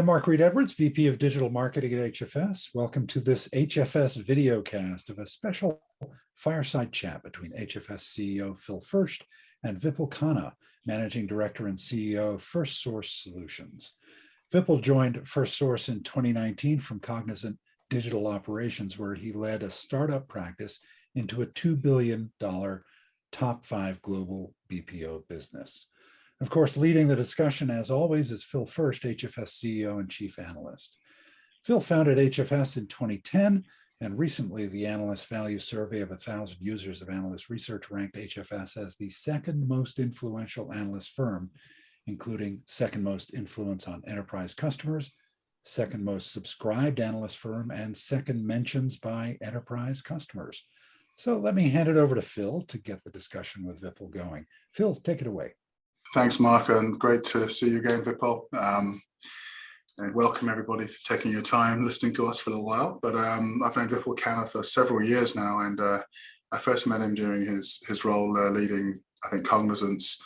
Mark Reed Edwards, VP of Digital Marketing at HFS. Welcome to this HFS videocast of a special Fireside Chat between HFS CEO Phil Fersht and Vipul Khanna, Managing Director and CEO of Firstsource Solutions. Vipul joined Firstsource in 2019 from Cognizant Digital Operations, where he led a startup practice into a $2 billion top 5 global BPO business. Of course, leading the discussion, as always, is Phil Fersht, HFS CEO and Chief Analyst. Phil founded HFS in 2010, and recently the Analyst Value Survey of 1,000 users of analyst research ranked HFS as the second most influential analyst firm, including second most influence on enterprise customers, second most subscribed analyst firm, and second mentions by enterprise customers. So let me hand it over to Phil to get the discussion with Vipul going. Phil, take it away. Thanks, Mark, and great to see you again, Vipul. And welcome everybody for taking your time listening to us for a little while. But I've known Vipul Khanna for several years now, and I first met him during his role leading, I think, Cognizant's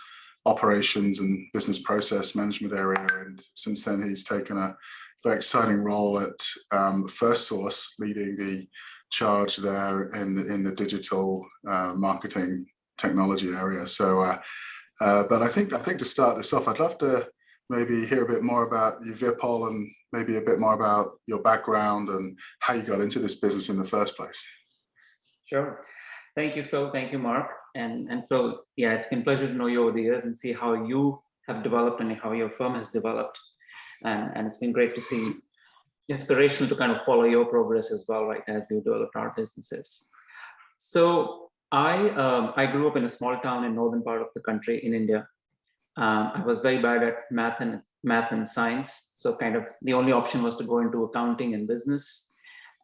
operations and business process management area. And since then, he's taken a very exciting role at Firstsource, leading the charge there in the digital marketing technology area. So. But I think to start this off, I'd love to maybe hear a bit more about you, Vipul, and maybe a bit more about your background and how you got into this business in the first place. Sure. Thank you, Phil. Thank you, Mark. And Phil, yeah, it's been a pleasure to know you over the years and see how you have developed and how your firm has developed. And it's been great to see, inspirational to kind of follow your progress as well, right, as we developed our businesses. So I grew up in a small town in northern part of the country in India. I was very bad at math and science, so kind of the only option was to go into accounting and business.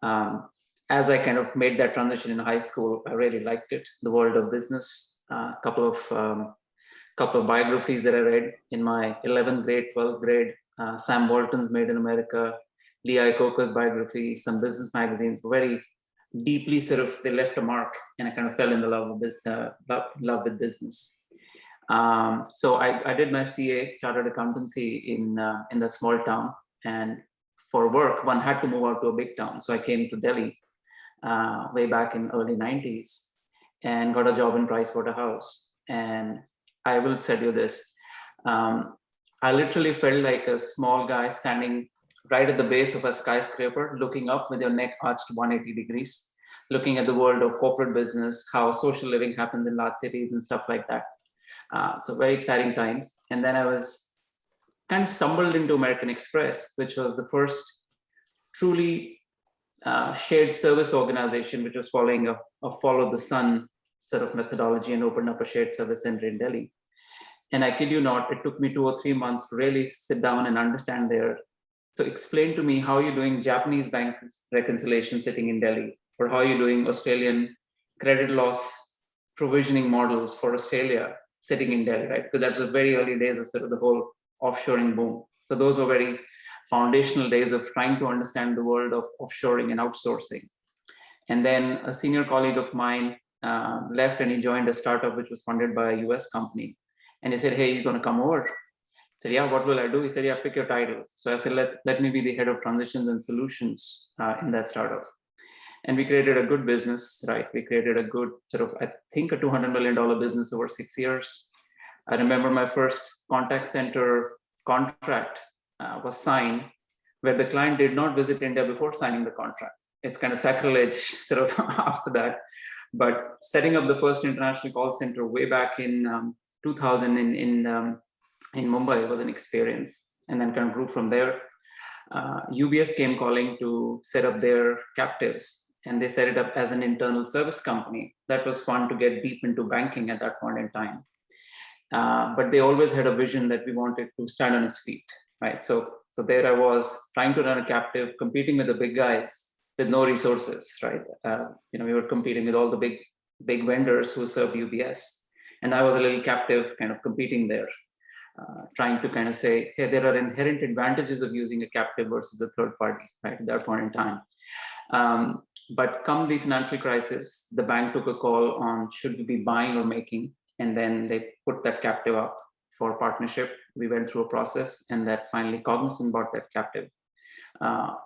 As I kind of made that transition in high school, I really liked it, the world of business. Couple of biographies that I read in my 11th grade, 12th grade. Sam Walton's Made in America, Lee Iacocca's biography, some business magazines, very deeply sort of they left a mark, and I kind of fell in love with business. So I did my CA, chartered accountancy in that small town, and for work one had to move out to a big town. So I came to Delhi way back in early 90s and got a job in Pricewaterhouse. And I will tell you this, I literally felt like a small guy standing right at the base of a skyscraper, looking up with your neck arched 180 degrees, looking at the world of corporate business, how social living happens in large cities and stuff like that. So very exciting times. And then I was kind of stumbled into American Express, which was the first truly shared service organization, which was following a follow the sun sort of methodology, and opened up a shared service center in Delhi. And I kid you not, it took me 2 or 3 months to really sit down and understand So explain to me how you're doing Japanese bank reconciliation sitting in Delhi, or how you're doing Australian credit loss provisioning models for Australia sitting in Delhi, right? Because that was very early days of sort of the whole offshoring boom. So those were very foundational days of trying to understand the world of offshoring and outsourcing. And then a senior colleague of mine left, and he joined a startup which was funded by a US company. And he said, hey, you're going to come over? I said, yeah, what will I do? He said, yeah, pick your title. So I said, let me be the head of transitions and solutions in that startup. And we created a good business, right? We created a good sort of, I think, a $200 million business over 6 years. I remember my first contact center contract was signed where the client did not visit India before signing the contract. It's kind of sacrilege sort of after that. But setting up the first international call center way back in 2000 in Mumbai was an experience, and then kind of grew from there. UBS came calling to set up their captives, and they set it up as an internal service company. That was fun to get deep into banking at that point in time. But they always had a vision that we wanted to stand on its feet, right? So there I was trying to run a captive, competing with the big guys with no resources, right? We were competing with all the big vendors who served UBS. And I was a little captive kind of competing there. Trying to kind of say, hey, there are inherent advantages of using a captive versus a third party, right, at that point in time. But come the financial crisis, the bank took a call on should we be buying or making, and then they put that captive up. for partnership. We went through a process, and that finally Cognizant bought that captive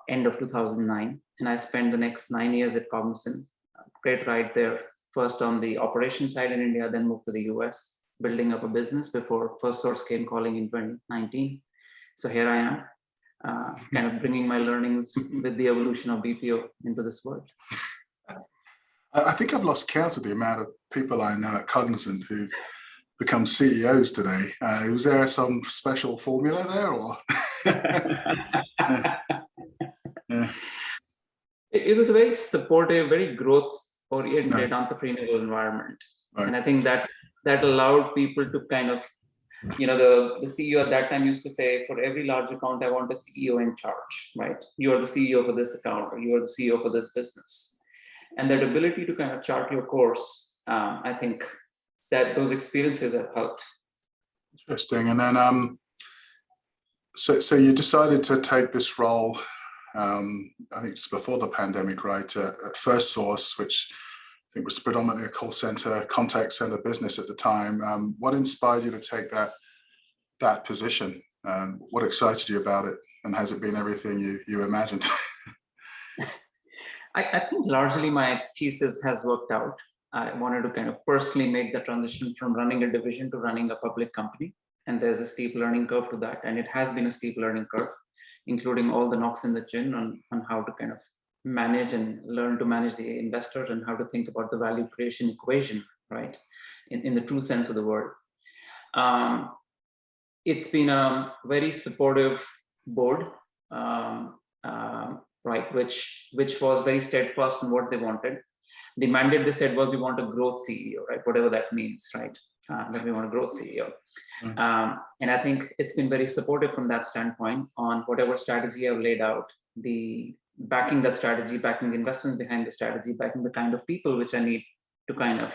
end of 2009. And I spent the next 9 years at Cognizant. Great ride there. First on the operations side in India, then moved to the US, building up a business before Firstsource came calling in 2019. So here I am, kind of bringing my learnings with the evolution of BPO into this world. I think I've lost count of the amount of people I know at Cognizant who've become CEOs today. Was there some special formula there, or? Yeah. It was a very supportive, very growth-oriented entrepreneurial environment. Right. And I think that allowed people to kind of, the CEO at that time used to say, for every large account, I want a CEO in charge, right? You are the CEO for this account, or you are the CEO for this business. And that ability to kind of chart your course, I think that those experiences have helped. Interesting. And then, so you decided to take this role, I think just before the pandemic, right, at Firstsource, which I think was predominantly a call center, contact center business at the time. What inspired you to take that position? What excited you about it? And has it been everything you imagined? I think largely my thesis has worked out. I wanted to kind of personally make the transition from running a division to running a public company. And there's a steep learning curve to that. And it has been a steep learning curve, including all the knocks in the chin on how to kind of manage and learn to manage the investors and how to think about the value creation equation, right? In the true sense of the word. It's been a very supportive board, right, which was very steadfast in what they wanted. The mandate they said was, we want a growth CEO, right? Whatever that means, right? That we want a growth CEO. And I think it's been very supportive from that standpoint on whatever strategy I've laid out, the backing that strategy, backing the investments behind the strategy, backing the kind of people which I need to kind of,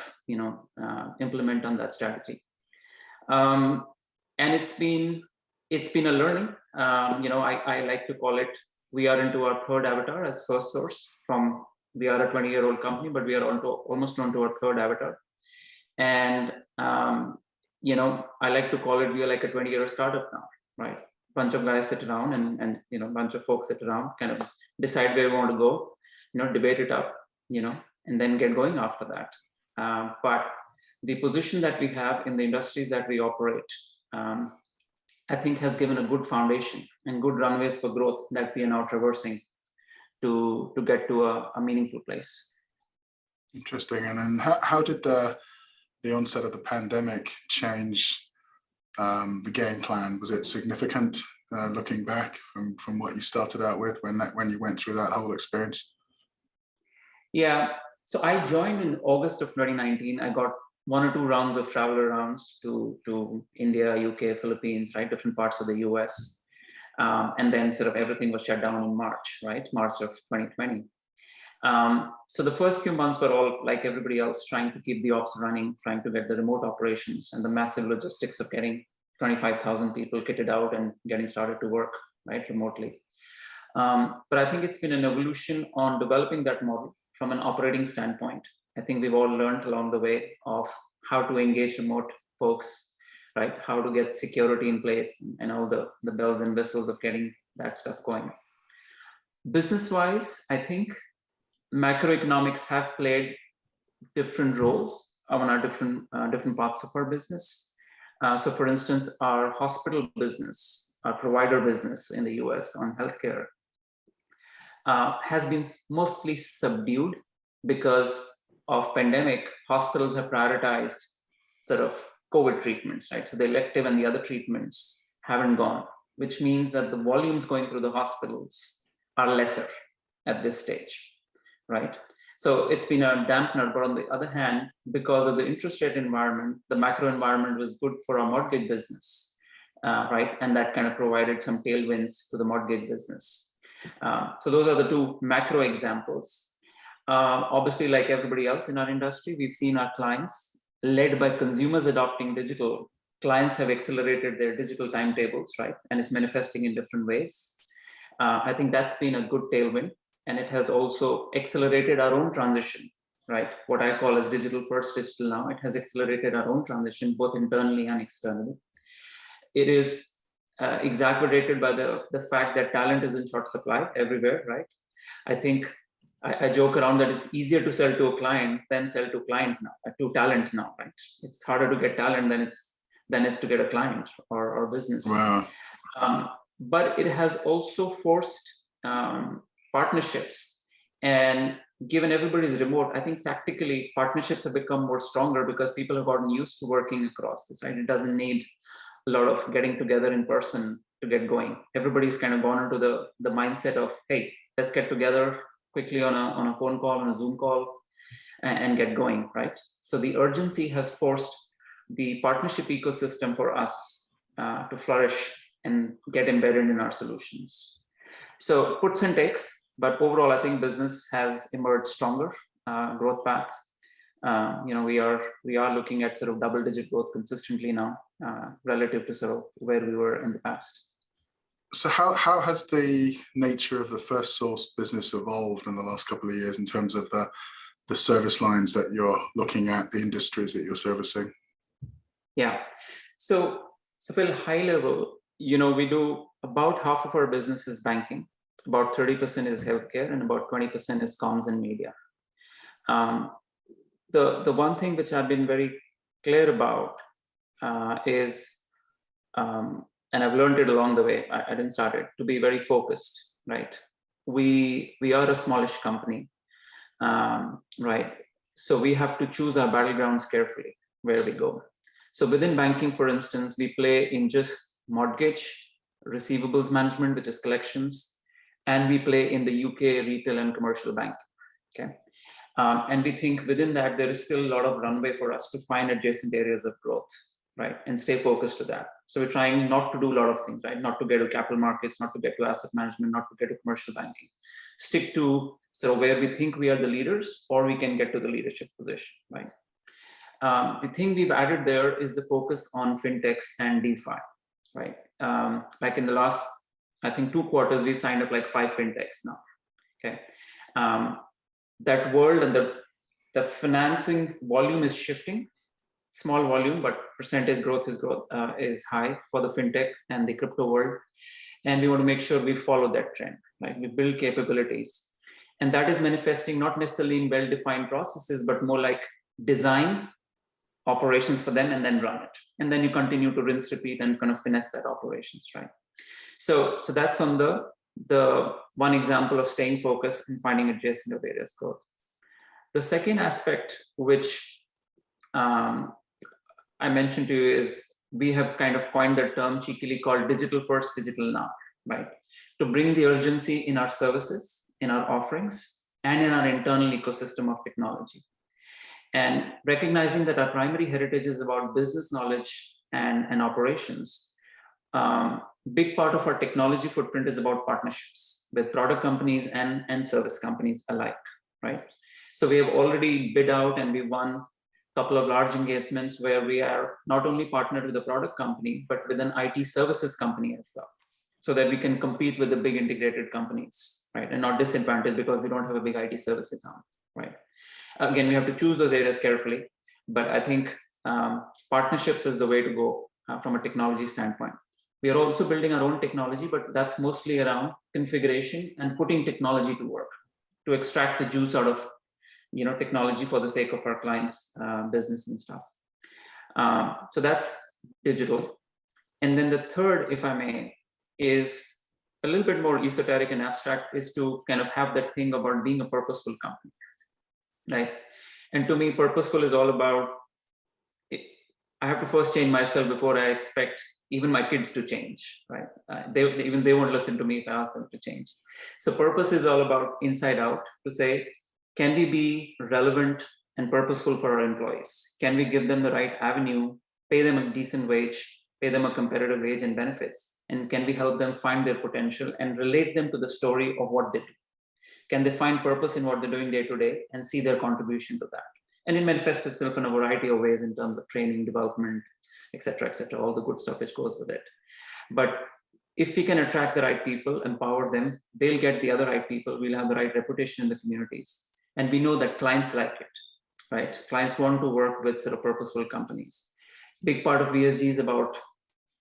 implement on that strategy. And it's been a learning. I like to call it, we are into our third avatar as Firstsource. We are a 20-year-old company, but we are almost onto our third avatar. And I like to call it, we are like a 20-year startup now, right? Bunch of guys sit around and bunch of folks sit around, kind of decide where we want to go, debate it up, and then get going after that. But the position that we have in the industries that we operate, I think has given a good foundation and good runways for growth that we are now traversing to get to a meaningful place. Interesting. And then how did the onset of the pandemic change the game plan? Was it significant looking back from what you started out with when you went through that whole experience? Yeah. So I joined in August of 2019. I got 1 or 2 rounds of travel arounds to India, UK, Philippines, right? Different parts of the US. And then sort of everything was shut down in March, right? March of 2020. So the first few months were all like everybody else, trying to keep the ops running, trying to get the remote operations and the massive logistics of getting 25,000 people kitted out and getting started to work, right, remotely. But I think it's been an evolution on developing that model from an operating standpoint. I think we've all learned along the way of how to engage remote folks, right? How to get security in place and all the bells and whistles of getting that stuff going. Business-wise, I think macroeconomics have played different roles on our different parts of our business. So for instance, our hospital business, our provider business in the US on healthcare has been mostly subdued because of pandemic. Hospitals have prioritized sort of COVID treatments, right? So the elective and the other treatments haven't gone, which means that the volumes going through the hospitals are lesser at this stage, right? So it's been a dampener, but on the other hand, because of the interest rate environment, the macro environment was good for our mortgage business, right? And that kind of provided some tailwinds to the mortgage business. So those are the 2 macro examples. Obviously, like everybody else in our industry, we've seen our clients, led by consumers adopting digital, clients have accelerated their digital timetables, right? And it's manifesting in different ways. I think that's been a good tailwind. And it has also accelerated our own transition, right? What I call as digital first digital now, it has accelerated our own transition, both internally and externally. it is exacerbated by the fact that talent is in short supply everywhere, right? I think I joke around that it's easier to sell to a client than sell to talent now, right? It's harder to get talent than it's to get a client or business. Wow. But it has also forced partnerships, and given everybody's remote, I think tactically partnerships have become more stronger because people have gotten used to working across this, right? It doesn't need a lot of getting together in person to get going. Everybody's kind of gone into the mindset of, hey, let's get together quickly on a phone call, on a Zoom call, and get going, right? So the urgency has forced the partnership ecosystem for us to flourish and get embedded in our solutions. So puts and takes, but overall, I think business has emerged stronger, growth path. We are looking at sort of double-digit growth consistently now, relative to sort of where we were in the past. So how has the nature of the Firstsource business evolved in the last couple of years in terms of the service lines that you're looking at, the industries that you're servicing? Yeah. So Phil, high level, we do about half of our business is banking, about 30% is healthcare, and about 20% is comms and media. The one thing which I've been very clear about is, and I've learned it along the way, I didn't start it, to be very focused, right? We are a smallish company, right? So we have to choose our battlegrounds carefully where we go. So within banking, for instance, we play in just mortgage, receivables management, which is collections, and we play in the UK retail and commercial bank, okay? And we think within that, there is still a lot of runway for us to find adjacent areas of growth, right? And stay focused to that. So we're trying not to do a lot of things, right? Not to get to capital markets, not to get to asset management, not to get to commercial banking. Stick to where we think we are the leaders, or we can get to the leadership position, right? The thing we've added there is the focus on fintechs and DeFi, right? Like in the last, I think 2 quarters, we've signed up like 5 fintechs now, okay? That world and the financing volume is shifting, small volume, but percentage growth is high for the fintech and the crypto world. And we want to make sure we follow that trend, right? We build capabilities. And that is manifesting not necessarily in well-defined processes, but more like design operations for them and then run it. And then you continue to rinse, repeat, and kind of finesse that operations, right? So that's on the one example of staying focused and finding adjacent areas of growth. The second aspect, which I mentioned to you, is we have kind of coined the term cheekily called digital first, digital now, right? To bring the urgency in our services, in our offerings, and in our internal ecosystem of technology. And recognizing that our primary heritage is about business knowledge and operations, big part of our technology footprint is about partnerships with product companies and service companies alike, right? So we have already bid out and we won a couple of large engagements where we are not only partnered with a product company, but with an IT services company as well, so that we can compete with the big integrated companies, right? And not disadvantaged because we don't have a big IT services arm, right? Again, we have to choose those areas carefully, but I think partnerships is the way to go from a technology standpoint. We are also building our own technology, but that's mostly around configuration and putting technology to work to extract the juice out of technology for the sake of our clients' business and stuff. So that's digital. And then the third, if I may, is a little bit more esoteric and abstract, is to kind of have that thing about being a purposeful company, right? And to me, purposeful is all about, I have to first change myself before I expect even my kids to change, right? They won't listen to me if I ask them to change. So purpose is all about inside out, to say, can we be relevant and purposeful for our employees? Can we give them the right avenue, pay them a decent wage, pay them a competitive wage and benefits? And can we help them find their potential and relate them to the story of what they do? Can they find purpose in what they're doing day to day and see their contribution to that? And it manifests itself in a variety of ways in terms of training, development, et cetera, all the good stuff which goes with it. But if we can attract the right people, empower them, they'll get the other right people, we'll have the right reputation in the communities. And we know that clients like it, right? Clients want to work with sort of purposeful companies. Big part of ESG is about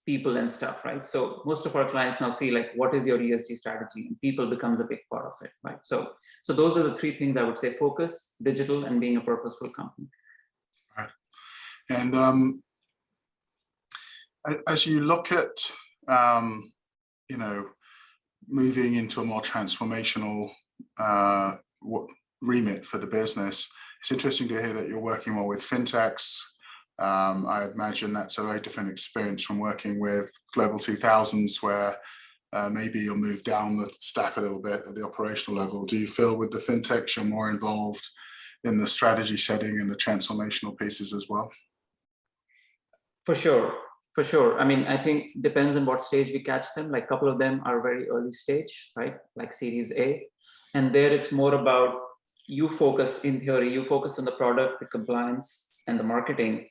people and stuff, right? So most of our clients now see like, what is your ESG strategy? And people becomes a big part of it, right? So those are the three things I would say: focus, digital, and being a purposeful company. Right. And as you look at, moving into a more transformational remit for the business, it's interesting to hear that you're working more with fintechs. I imagine that's a very different experience from working with Global 2000s, where maybe you'll move down the stack a little bit at the operational level. Do you feel with the fintechs you're more involved in the strategy setting and the transformational pieces as well? For sure. I mean, I think depends on what stage we catch them. Like a couple of them are very early stage, right? Like Series A. And there it's more about you focus on the product, the compliance, and the marketing,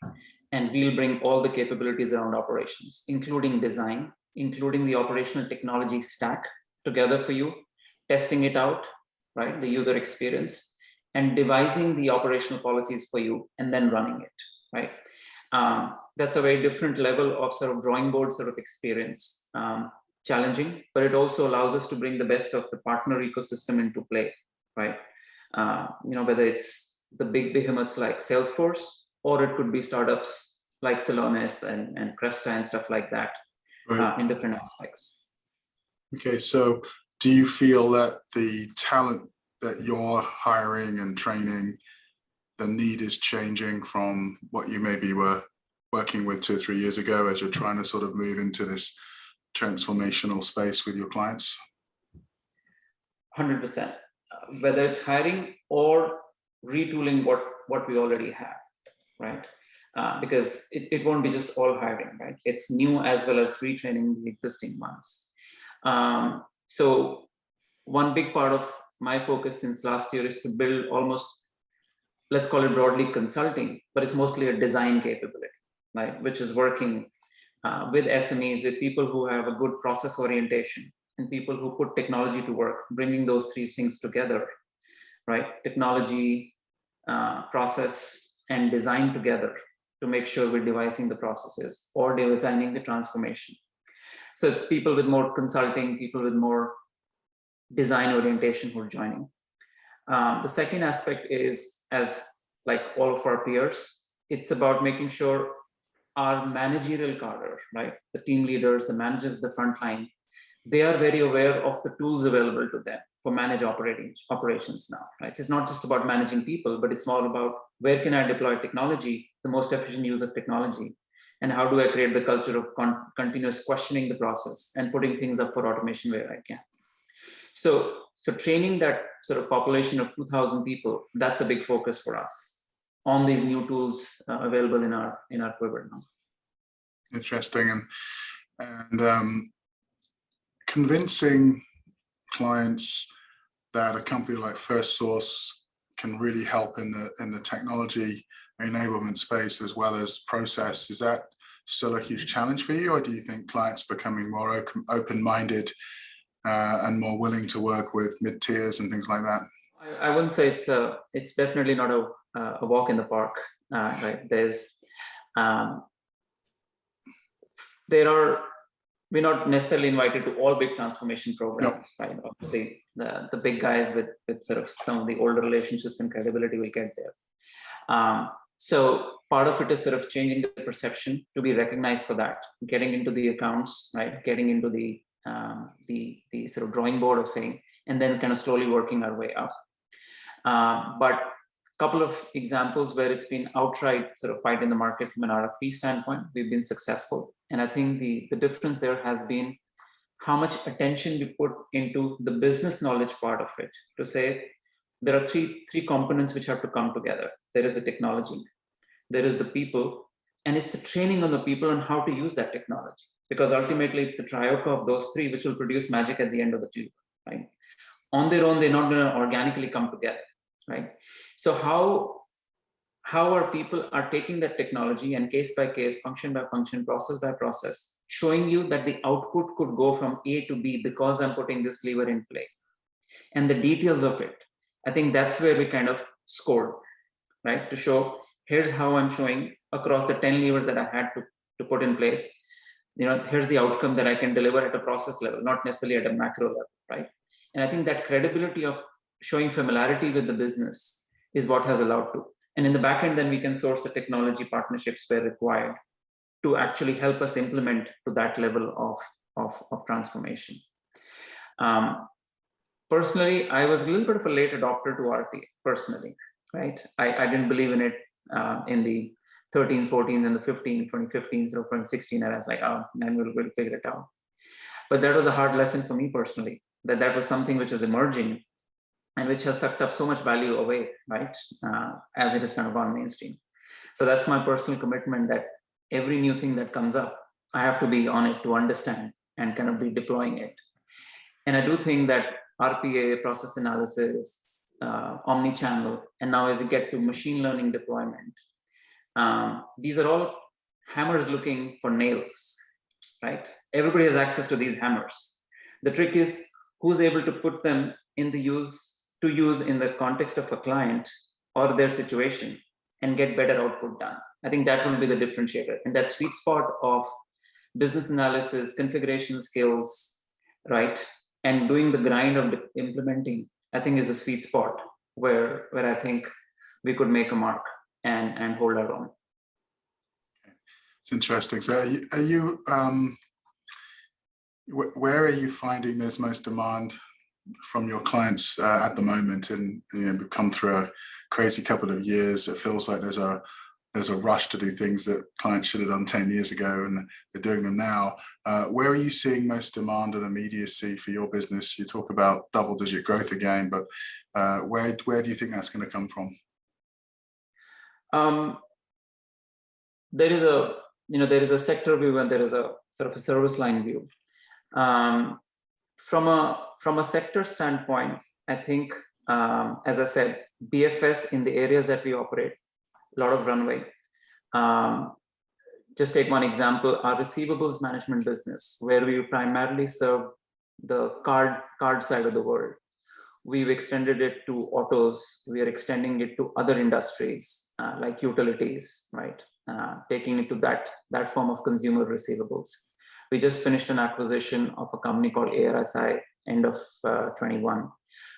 and we'll bring all the capabilities around operations, including design, including the operational technology stack together for you, testing it out, right? The user experience, and devising the operational policies for you, and then running it, right? That's a very different level of sort of drawing board sort of experience, challenging, but it also allows us to bring the best of the partner ecosystem into play, right? Whether it's the big behemoths like Salesforce, or it could be startups like Celonis and Cresta and stuff like that, right, in different aspects. Okay, so do you feel that the talent that you're hiring and training, the need is changing from what you maybe were working with 2 or 3 years ago as you're trying to sort of move into this transformational space with your clients? 100%. Whether it's hiring or retooling what we already have, right? Because it won't be just all hiring, right? It's new as well as retraining the existing ones. So one big part of my focus since last year is to build almost, let's call it broadly consulting, but it's mostly a design capability, right? Which is working with SMEs, with people who have a good process orientation and people who put technology to work, bringing those three things together, right? Technology, process, and design together to make sure we're devising the processes or designing the transformation. So it's people with more consulting, people with more design orientation who are joining. The second aspect is, as like all of our peers, it's about making sure our managerial cadre, right? The team leaders, the managers, the front line, they are very aware of the tools available to them for manage operations now, right? It's not just about managing people, but it's more about where can I deploy technology, the most efficient use of technology, and how do I create the culture of continuous questioning the process and putting things up for automation where I can. So training that sort of population of 2,000 people, that's a big focus for us on these new tools available in our quiver now. Interesting. And convincing clients that a company like Firstsource can really help in the technology enablement space as well as process, is that still a huge challenge for you, or do you think clients becoming more open-minded and more willing to work with mid-tiers and things like that? I wouldn't say it's definitely not a walk in the park, right? We're not necessarily invited to all big transformation programs, no. Right? Obviously, the big guys with sort of some of the older relationships and credibility will get there. So part of it is sort of changing the perception to be recognized for that, getting into the accounts, right? Getting into the sort of drawing board of saying, and then kind of slowly working our way up. But a couple of examples where it's been outright sort of fight in the market from an RFP standpoint, we've been successful. And I think the difference there has been how much attention we put into the business knowledge part of it, to say there are three components which have to come together. There is the technology, there is the people, and it's the training on the people on how to use that technology. Because ultimately it's the trioca of those three which will produce magic at the end of the tube, right? On their own, they're not going to organically come together, right? So how our people are taking that technology and case by case, function by function, process by process, showing you that the output could go from A to B because I'm putting this lever in play. And the details of it, I think that's where we kind of scored, right? To show, here's how I'm showing across the 10 levers that I had to put in place. here's the outcome that I can deliver at a process level, not necessarily at a macro level, right? And I think that credibility of showing familiarity with the business is what has allowed to. And in the back end, then we can source the technology partnerships where required to actually help us implement to that level of transformation. Personally, I was a little bit of a late adopter to RPA, personally, right? I didn't believe in it in the 13s, 14s, and the 2015s or 2016, and I was like, oh, then we'll figure it out. But that was a hard lesson for me personally, that was something which is emerging and which has sucked up so much value away, right? As it has kind of gone mainstream. So that's my personal commitment, that every new thing that comes up, I have to be on it to understand and kind of be deploying it. And I do think that RPA, process analysis, omni-channel, and now as you get to machine learning deployment, these are all hammers looking for nails, right? Everybody has access to these hammers. The trick is who's able to put them in the use in the context of a client or their situation and get better output done. I think that will be the differentiator. And that sweet spot of business analysis, configuration skills, right? And doing the grind of implementing, I think is a sweet spot where I think we could make a mark and hold our own. It's interesting. So are you where are you finding there's most demand from your clients at the moment? And we've come through a crazy couple of years. It feels like there's a rush to do things that clients should have done 10 years ago, and they're doing them now. Where are you seeing most demand and immediacy for your business? You talk about double-digit growth again, but where do you think that's going to come from? There is a sector view and there is a sort of a service line view. From a sector standpoint, I think, as I said, BFS in the areas that we operate, a lot of runway. Just take one example, our receivables management business, where we primarily serve the card side of the world. We've extended it to autos. We are extending it to other industries like utilities, right? Taking it to that form of consumer receivables. We just finished an acquisition of a company called ARSI end of 21,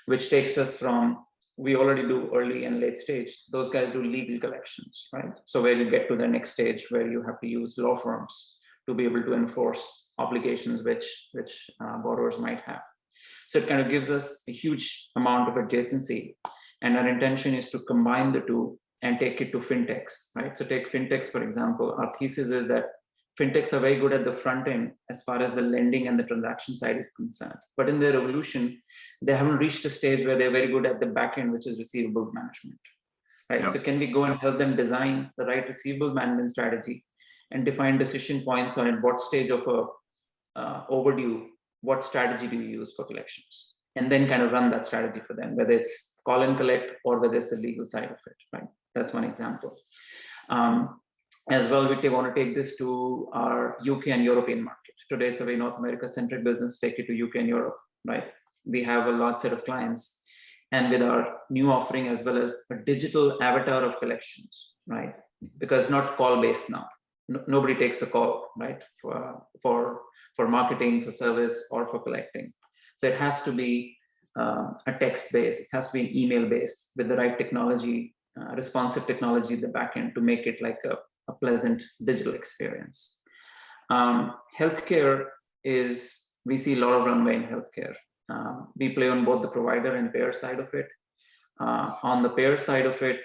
which takes us from, we already do early and late stage. Those guys do legal collections, right? So where you get to the next stage where you have to use law firms to be able to enforce obligations which borrowers might have. So it kind of gives us a huge amount of adjacency. And our intention is to combine the two and take it to fintechs, right? So take fintechs, for example. Our thesis is that fintechs are very good at the front end as far as the lending and the transaction side is concerned. But in their evolution, they haven't reached a stage where they're very good at the back end, which is receivables management, right? Yeah. So can we go and help them design the right receivables management strategy and define decision points on at what stage of overdue, what strategy do you use for collections? And then kind of run that strategy for them, whether it's call and collect or whether it's the legal side of it, right? That's one example. As well, we want to take this to our UK and European market. Today, it's a very North America-centric business, take it to UK and Europe, right? We have a large set of clients. And with our new offering, as well as a digital avatar of collections, right? Because not call-based now. Nobody takes a call, right? For marketing, for service, or for collecting. So it has to be a text-based, it has to be an email-based with the right technology, responsive technology at the back end to make it like a pleasant digital experience. Healthcare is, we see a lot of runway in healthcare. We play on both the provider and payer side of it. On the payer side of it,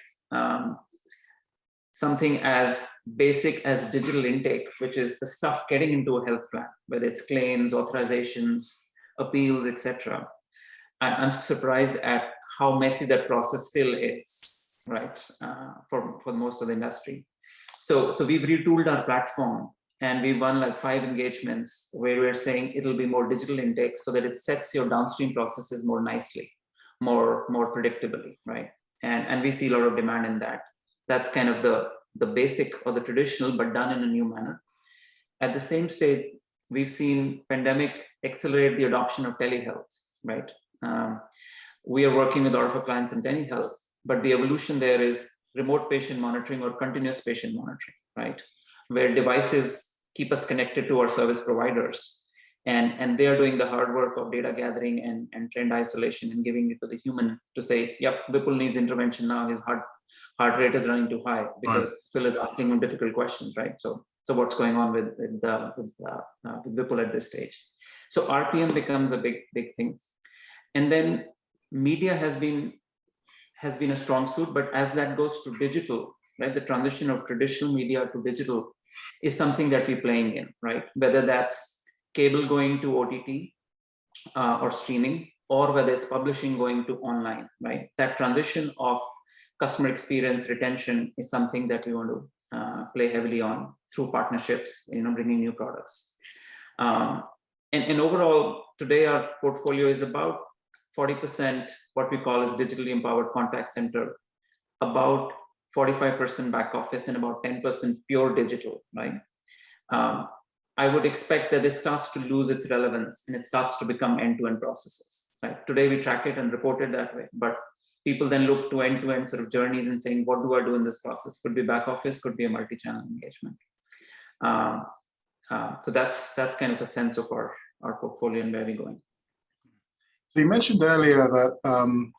something as basic as digital intake, which is the stuff getting into a health plan, whether it's claims, authorizations, appeals, etc. I'm surprised at how messy that process still is, right? For most of the industry. So we've retooled our platform and we've won like 5 engagements where we're saying it'll be more digital intake so that it sets your downstream processes more nicely, more predictably, right? And we see a lot of demand in that. That's kind of the basic or the traditional, but done in a new manner. At the same stage, we've seen pandemic accelerate the adoption of telehealth, right? We are working with a lot of our clients in telehealth, but the evolution there is remote patient monitoring or continuous patient monitoring, right? Where devices keep us connected to our service providers. And they are doing the hard work of data gathering and trend isolation and giving it to the human to say, yep, Vipul needs intervention now. His heart rate is running too high because Phil is asking him difficult questions, right? So what's going on with Vipul at this stage? So RPM becomes a big thing. And then media has been a strong suit, but as that goes to digital, right, the transition of traditional media to digital is something that we're playing in, right? Whether that's cable going to OTT or streaming, or whether it's publishing going to online, right? That transition of customer experience retention is something that we want to play heavily on through partnerships, bringing new products. And overall, today our portfolio is about 40% what we call as digitally empowered contact center, about 45% back office, and about 10% pure digital, right? I would expect that this starts to lose its relevance and it starts to become end-to-end processes. Right? Today we track it and report it that way, but people then look to end-to-end sort of journeys and saying, what do I do in this process? Could be back office, could be a multi-channel engagement. So that's kind of a sense of our portfolio and where we're going. So you mentioned earlier that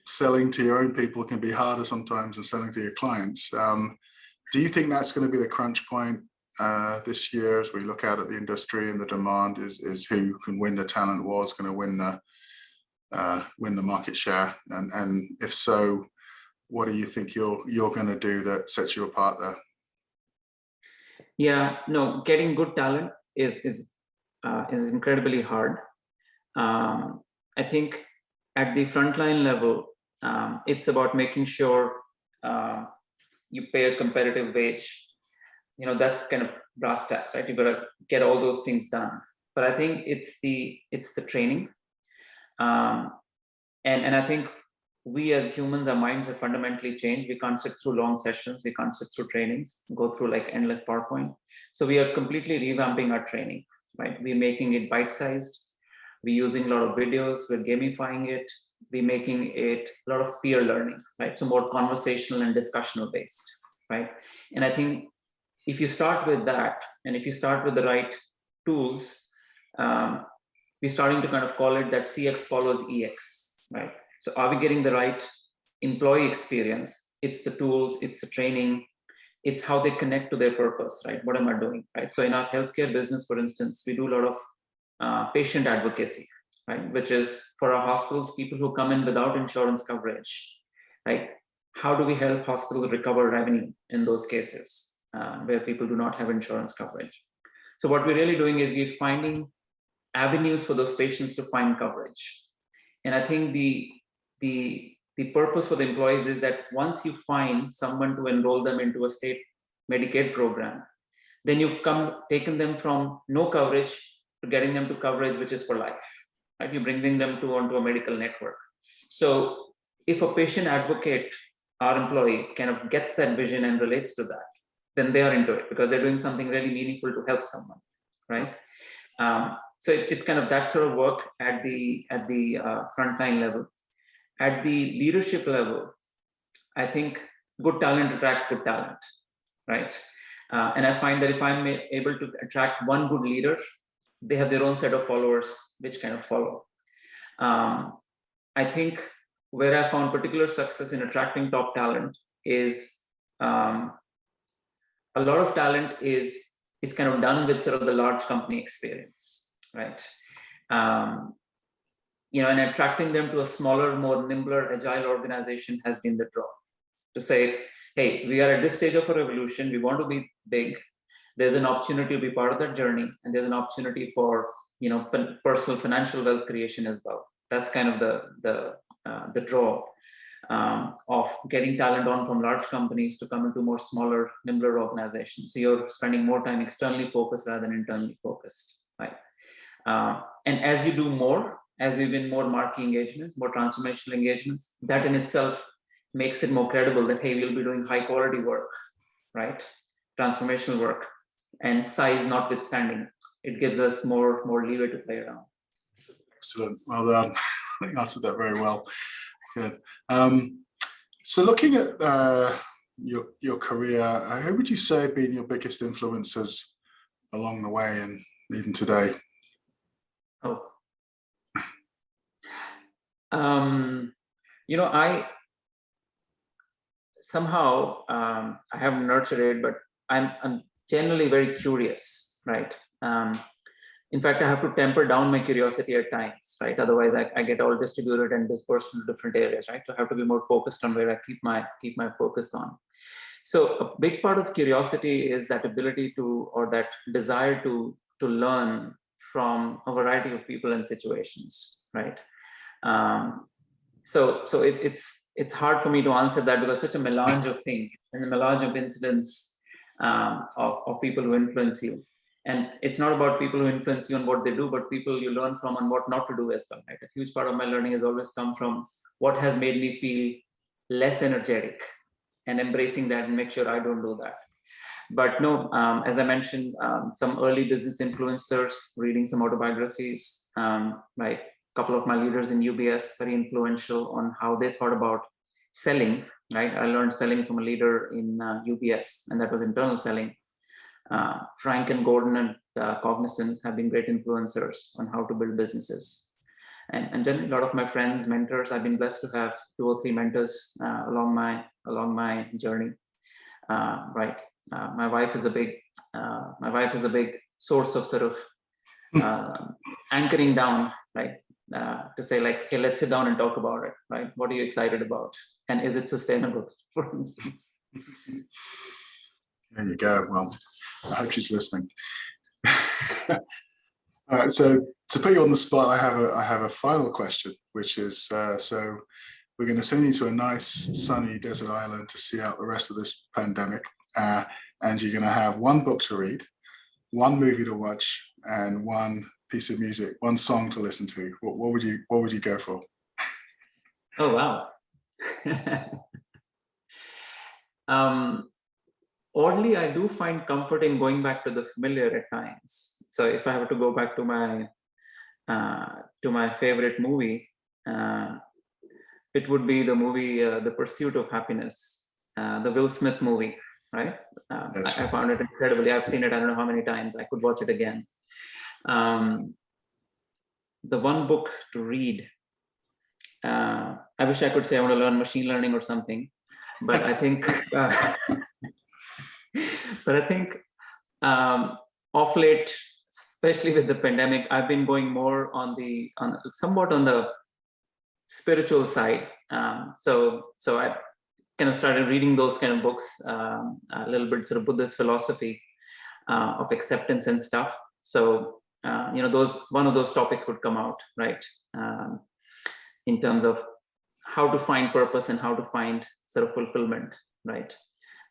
selling to your own people can be harder sometimes than selling to your clients. Do you think that's going to be the crunch point this year as we look out at the industry and the demand is who can win the talent war is going to win the market share? And if so, what do you think you're going to do that sets you apart there? Yeah, no, getting good talent is incredibly hard. I think at the frontline level, it's about making sure you pay a competitive wage. That's kind of brass tacks, right? You've got to get all those things done. But I think it's the training. And I think we as humans, our minds have fundamentally changed. We can't sit through long sessions. We can't sit through trainings, go through like endless PowerPoint. So we are completely revamping our training, right? We're making it bite-sized. We're using a lot of videos. We're gamifying it. We're making it a lot of peer learning, right? So more conversational and discussional based, right? And I think if you start with that, and if you start with the right tools, we're starting to kind of call it that CX follows EX, right? So are we getting the right employee experience? It's the tools, it's the training, it's how they connect to their purpose, right? What am I doing, right? So in our healthcare business, for instance, we do a lot of patient advocacy, right? Which is for our hospitals, people who come in without insurance coverage, right? How do we help hospitals recover revenue in those cases where people do not have insurance coverage? So what we're really doing is we're finding avenues for those patients to find coverage. And I think the purpose for the employees is that once you find someone to enroll them into a state Medicaid program, then you've taken them from no coverage to getting them to coverage, which is for life, right? You're bringing them onto a medical network. So if a patient advocate, our employee, kind of gets that vision and relates to that, then they are into it because they're doing something really meaningful to help someone, right? So it's kind of that sort of work at the frontline level. At the leadership level, I think good talent attracts good talent, right? And I find that if I'm able to attract one good leader, they have their own set of followers which kind of follow. I think where I found particular success in attracting top talent is a lot of talent is kind of done with sort of the large company experience, right? And attracting them to a smaller, more nimbler, agile organization has been the draw. To say, hey, we are at this stage of a revolution. We want to be big. There's an opportunity to be part of that journey, and there's an opportunity for personal financial wealth creation as well. That's kind of the draw of getting talent on from large companies to come into more smaller, nimbler organizations. So you're spending more time externally focused rather than internally focused, right? And as you do more, as you win more marquee engagements, more transformational engagements, that in itself makes it more credible that, hey, we'll be doing high quality work, right? Transformational work, and size notwithstanding, it gives us more leeway to play around. Excellent, well done. I think you answered that very well. Good. So looking at your career, who would you say have been your biggest influences along the way and even today? Oh, I somehow I haven't nurtured it, but I'm generally very curious, right? In fact, I have to temper down my curiosity at times, right? Otherwise, I get all distributed and dispersed into different areas, right? So I have to be more focused on where I keep my focus on. So a big part of curiosity is that ability to, or that desire to learn from a variety of people and situations, right? So it's hard for me to answer that because such a melange of things and a melange of incidents of people who influence you. And it's not about people who influence you on what they do, but people you learn from on what not to do as well, right? A huge part of my learning has always come from what has made me feel less energetic and embracing that and make sure I don't do that. But no, as I mentioned, some early business influencers, reading some autobiographies, right? A couple of my leaders in UBS, very influential on how they thought about selling, right? I learned selling from a leader in UBS, and that was internal selling. Frank and Gordon and Cognizant have been great influencers on how to build businesses. And generally, a lot of my friends, mentors, I've been blessed to have 2 or 3 mentors along my journey. Right. My wife is a big source of sort of anchoring down, right? To say like, okay, let's sit down and talk about it, right? What are you excited about? And is it sustainable, for instance? There you go. Well, I hope she's listening. All right, so to put you on the spot, I have a final question, which is, so we're going to send you to a nice sunny desert island to see out the rest of this pandemic, and you're going to have 1 book to read, 1 movie to watch, and 1 piece of music, 1 song to listen to. What would you go for? Oh wow. Oddly, I do find comfort in going back to the familiar at times. So if I have to go back to my favorite movie, it would be the movie The Pursuit of Happiness, the Will Smith movie, right? Yes. I found it incredibly. I've seen it, I don't know how many times. I could watch it again. The 1 book to read, I wish I could say I want to learn machine learning or something, but I think of late, especially with the pandemic, I've been going more somewhat on the spiritual side. So I kind of started reading those kind of books, a little bit sort of Buddhist philosophy of acceptance and stuff. So one of those topics would come out, right? In terms of how to find purpose and how to find sort of fulfillment, right?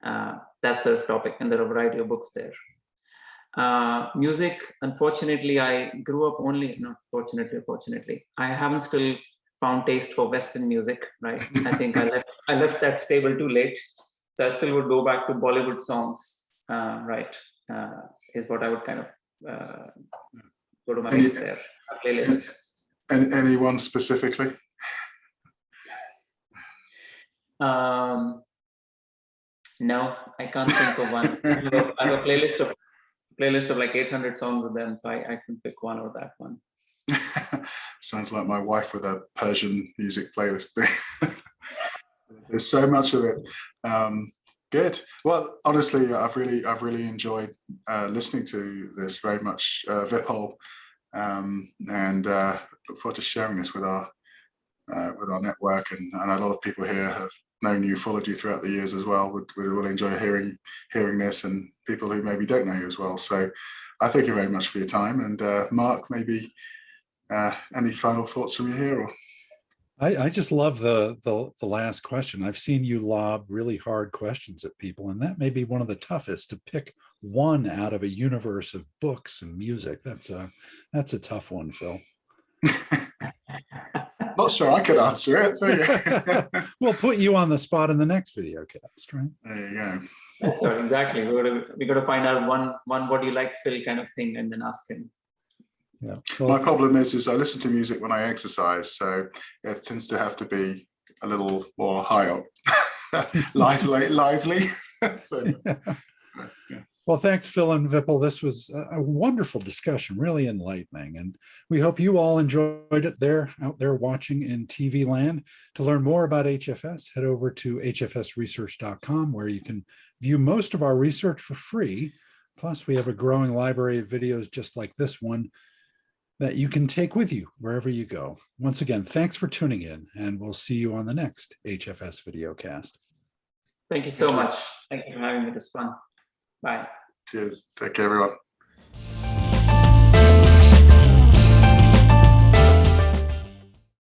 That sort of topic, and there are a variety of books there. Music, unfortunately, I grew up fortunately, I haven't still found taste for Western music, right? I think I left that stable too late. So I still would go back to Bollywood songs, right? Is what I would kind of go to my list there, playlist. And anyone specifically? No, I can't think of one. I have a playlist of like 800 songs of them, so I can pick one or that one. Sounds like my wife with a Persian music playlist. There's so much of it. Good. Well, honestly, I've really enjoyed listening to this very much, Vipul, and look forward to sharing this with our network, and a lot of people here have known you, followed you throughout the years as well. Would really enjoy hearing this, and people who maybe don't know you as well. So I thank you very much for your time. And Mark, maybe any final thoughts from you here? Or? I just love the last question. I've seen you lob really hard questions at people, and that may be one of the toughest, to pick one out of a universe of books and music. That's a tough one, Phil. Not sure I could answer it. So yeah. We'll put you on the spot in the next video cast, right? There you go. So exactly. We got to find out one what do you like, Phil, kind of thing, and then ask him. Yeah. Well, my problem is I listen to music when I exercise, so it tends to have to be a little more high up. lively. So, yeah. Well, thanks, Phil and Vipul. This was a wonderful discussion, really enlightening. And we hope you all enjoyed it out there watching in TV land. To learn more about HFS, head over to hfsresearch.com, where you can view most of our research for free. Plus, we have a growing library of videos just like this one that you can take with you wherever you go. Once again, thanks for tuning in, and we'll see you on the next HFS Videocast. Thank you so much. Thank you for having me. This fun. Bye. Cheers. Take care, everyone.